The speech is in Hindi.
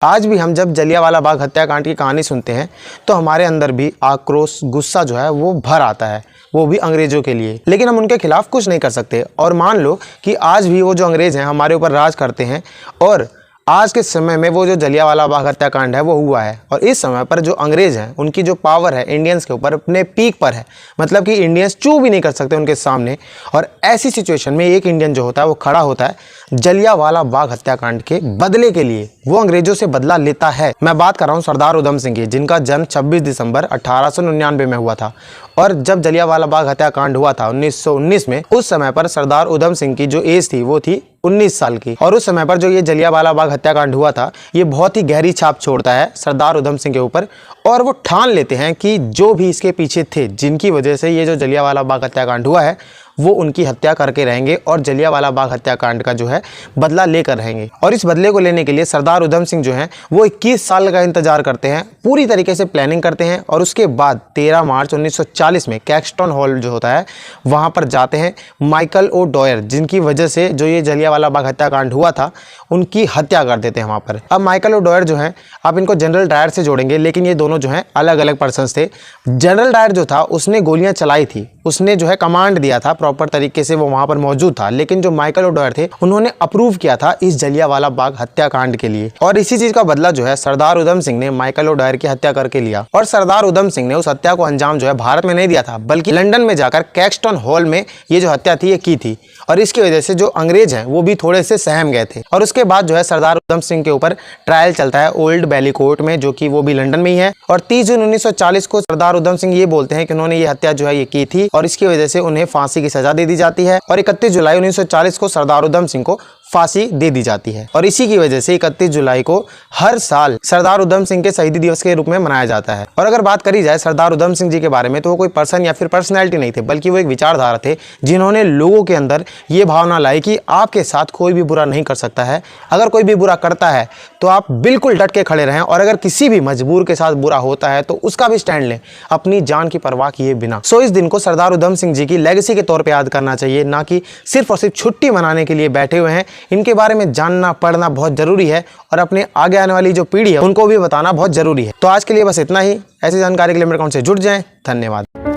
आज भी हम जब जलियांवाला बाग हत्याकांड की कहानी सुनते हैं तो हमारे अंदर भी आक्रोश, गुस्सा जो है वो भर आता है, वो भी अंग्रेजों के लिए। लेकिन हम उनके खिलाफ कुछ नहीं कर सकते। और मान लो कि आज भी वो जो अंग्रेज हैं हमारे ऊपर राज करते हैं और आज के समय में वो जो जलियांवाला बाग हत्याकांड है वो हुआ है। और इस समय पर जो अंग्रेज हैं उनकी जो पावर है इंडियंस के ऊपर अपने पीक पर है, मतलब कि इंडियंस चू भी नहीं कर सकते उनके सामने। और ऐसी सिचुएशन में एक इंडियन जो होता है वो खड़ा होता है जलियांवाला बाग हत्याकांड के बदले के लिए, वो अंग्रेजों से बदला लेता है। मैं बात कर रहा हूँ सरदार उधम सिंह की, जिनका जन्म 26 दिसंबर 1899 में हुआ था। और जब जलियांवाला बाग हत्याकांड हुआ था 1919 में, उस समय पर सरदार उधम सिंह की जो एज थी वो थी 19 साल की। और उस समय पर जो ये जलियांवाला बाग हत्याकांड हुआ था ये बहुत ही गहरी छाप छोड़ता है सरदार उधम सिंह के ऊपर। और वो ठान लेते हैं कि जो भी इसके पीछे थे, जिनकी वजह से ये जो जलियांवाला बाग हत्याकांड हुआ है, वो उनकी हत्या करके रहेंगे और जलियांवाला बाग हत्याकांड का जो है बदला लेकर रहेंगे। और इस बदले को लेने के लिए सरदार उधम सिंह जो हैं वो 21 साल का इंतजार करते हैं, पूरी तरीके से प्लानिंग करते हैं। और उसके बाद 13 मार्च 1940 में कैक्सटन हॉल जो होता है वहाँ पर जाते हैं माइकल ओ डॉयर, जिनकी वजह से जो ये जलियांवाला बाग हत्याकांड हुआ था उनकी हत्या कर देते हैं वहाँ पर। अब माइकल ओ डॉयर जो हैं आप इनको जनरल डायर से जोड़ेंगे, लेकिन ये दोनों जो हैं अलग अलग पर्सन्स थे। जनरल डायर जो था उसने गोलियाँ चलाई थी, उसने जो है कमांड दिया था, प्रॉपर तरीके से वो वहां पर मौजूद था। लेकिन जो माइकल ओ डॉयर थे उन्होंने अप्रूव किया था इस जलियांवाला बाग हत्याकांड के लिए। और इसी चीज का बदला जो है सरदार उधम सिंह ने माइकल ओ डॉयर की हत्या करके लिया। और सरदार उधम सिंह ने उस हत्या को अंजाम जो है भारत में नहीं दिया था, बल्कि लंदन में जाकर कैक्सटन हॉल में ये जो हत्या थी ये की थी। और इसकी वजह से जो अंग्रेज हैं वो भी थोड़े से सहम गए थे। और उसके बाद जो है सरदार उधम सिंह के ऊपर ट्रायल चलता है ओल्ड बैली कोर्ट में, जो कि वो भी लंदन में ही है। और 30 जून 1940 को सरदार उधम सिंह ये बोलते हैं कि उन्होंने ये हत्या जो है ये की थी और इसकी वजह से उन्हें फांसी की सजा दे दी जाती है। और 31 जुलाई 1940 को सरदार उधम सिंह को फांसी दे दी जाती है। और इसी की वजह से 31 जुलाई को हर साल सरदार उधम सिंह के शहीदी दिवस के रूप में मनाया जाता है। और अगर बात करी जाए सरदार उधम सिंह जी के बारे में, तो वो कोई पर्सन या फिर पर्सनैलिटी नहीं थे, बल्कि वो एक विचारधारा थे जिन्होंने लोगों के अंदर ये भावना लाई कि आपके साथ कोई भी बुरा नहीं कर सकता है। अगर कोई भी बुरा करता है तो आप बिल्कुल डट के खड़े रहें, और अगर किसी भी मजबूर के साथ बुरा होता है तो उसका भी स्टैंड लें, अपनी जान की परवाह किए बिना। सो इस दिन को सरदार उधम सिंह जी की लेगेसी के तौर पर याद करना चाहिए, ना कि सिर्फ और सिर्फ छुट्टी मनाने के लिए बैठे हुए हैं। इनके बारे में जानना पढ़ना बहुत जरूरी है और अपने आगे आने वाली जो पीढ़ी है उनको भी बताना बहुत जरूरी है। तो आज के लिए बस इतना ही। ऐसी जानकारी के लिए मेरे अकाउंट से जुड़ जाएं। धन्यवाद।